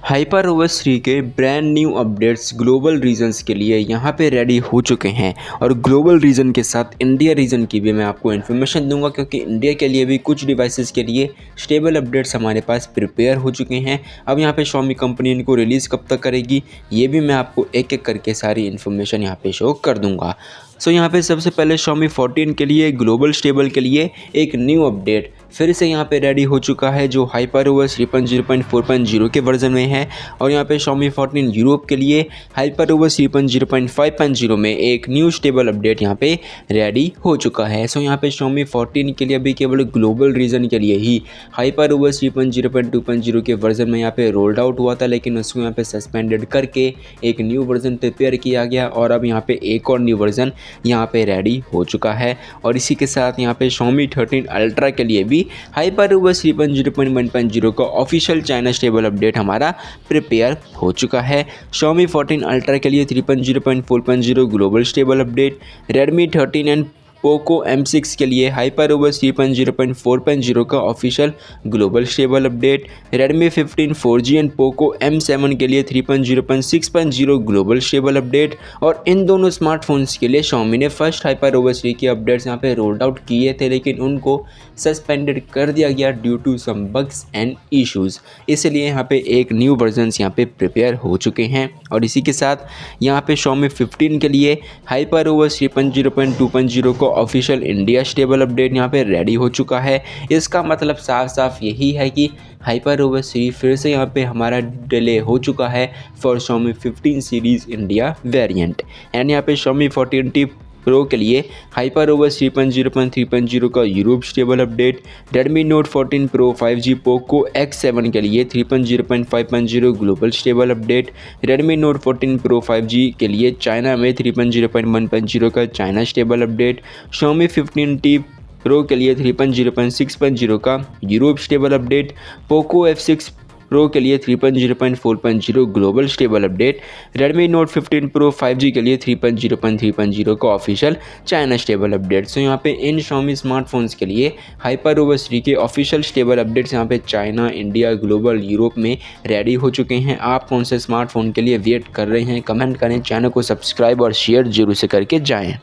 Hyper OS 3 के brand new updates global regions के लिए यहाँ पे रेडी हो चुके हैं और ग्लोबल रीजन के साथ इंडिया रीजन की भी मैं आपको इन्फॉर्मेशन दूंगा, क्योंकि इंडिया के लिए भी कुछ डिवाइसेस के लिए स्टेबल अपडेट्स हमारे पास प्रिपेयर हो चुके हैं। अब यहाँ पे Xiaomi कंपनी इनको रिलीज़ कब तक करेगी ये भी मैं आपको एक एक करके सारी इन्फॉर्मेशन यहाँ पे शो कर दूंगा। सो यहाँ पे सबसे पहले Xiaomi 14 के लिए ग्लोबल स्टेबल के लिए एक न्यू अपडेट फिर से यहाँ पे रेडी हो चुका है, जो हाइपर ओएस 3.0.4.0 के वर्जन में है। और यहाँ पे Xiaomi 14 यूरोप के लिए हाइपर ओएस 3.0.5.0 में एक न्यू स्टेबल अपडेट यहाँ पे रेडी हो चुका है। सो यहाँ पे Xiaomi 14 के लिए अभी केवल ग्लोबल रीजन के लिए ही हाइपर ओएस 3.0.2.0 के वर्जन में यहाँ पे रोल्ड आउट हुआ था, लेकिन उसको यहाँ पे सस्पेंडेड करके एक न्यू वर्जन प्रिपेयर किया गया और अब यहाँ पे एक और न्यू वर्जन यहाँ पे रेडी हो चुका है। और इसी के साथ यहाँ पे Xiaomi 13 अल्ट्रा के लिए भी हाइपर ओएस 3.0.1.0 का ऑफिशियल चाइना स्टेबल अपडेट हमारा प्रिपेयर हो चुका है। Xiaomi 14 अल्ट्रा के लिए 3.0.4.0 global stable update, Redmi 13 and Poco M6 के लिए हाइपर ओएस 3.0.4.0 का official global stable update, Redmi 15 4G and Poco M7 के लिए 3.0.6.0 ग्लोबल स्टेबल अपडेट। और इन दोनों स्मार्टफोन्स के लिए Xiaomi ने फर्स्ट हाइपर ओएस 3 के अपडेट्स यहाँ पे रोल्ड आउट किए थे, लेकिन उनको सस्पेंडेड कर दिया गया due to some bugs and issues. इसलिए यहाँ पे एक न्यू वर्जन्स यहाँ पे प्रिपेयर हो चुके हैं। और इसी के साथ यहाँ पे Xiaomi 15 के लिए हाइपर ओएस 3.0.2.0 को ऑफिशियल इंडिया स्टेबल अपडेट यहाँ पे रेडी हो चुका है। इसका मतलब साफ साफ यही है कि हाइपर ओएस 3 फिर से यहाँ पे हमारा डिले हो चुका है for Xiaomi 15 series India variant. And यहाँ पे Xiaomi 14T प्रो के लिए हाइपर ओएस 3.0.3.0 का Europe stable update, Redmi Note 14 Pro 5G Poco X7 के लिए 3.0.5.0 global stable update, Redmi Note 14 Pro 5G के लिए चाइना में 3.0.1.0 का China stable update, Xiaomi 15T pro के लिए 3.0.6.0 का Europe stable update, Poco F6 pro के लिए 3.0.4.0 global stable update, Redmi Note 15 Pro 5G के लिए 3.0.3.0 का ऑफिशियल चाइना स्टेबल अपडेट। सो यहाँ पे इन Xiaomi स्मार्टफोन्स के लिए हाइपर ओएस 3 के ऑफिशियल स्टेबल अपडेट्स यहाँ पे चाइना, इंडिया, ग्लोबल, यूरोप में रेडी हो चुके हैं। आप कौन से स्मार्टफोन के लिए वेट कर रहे हैं, कमेंट करें, चैनल को सब्सक्राइब और शेयर जरूर से करके जाएँ।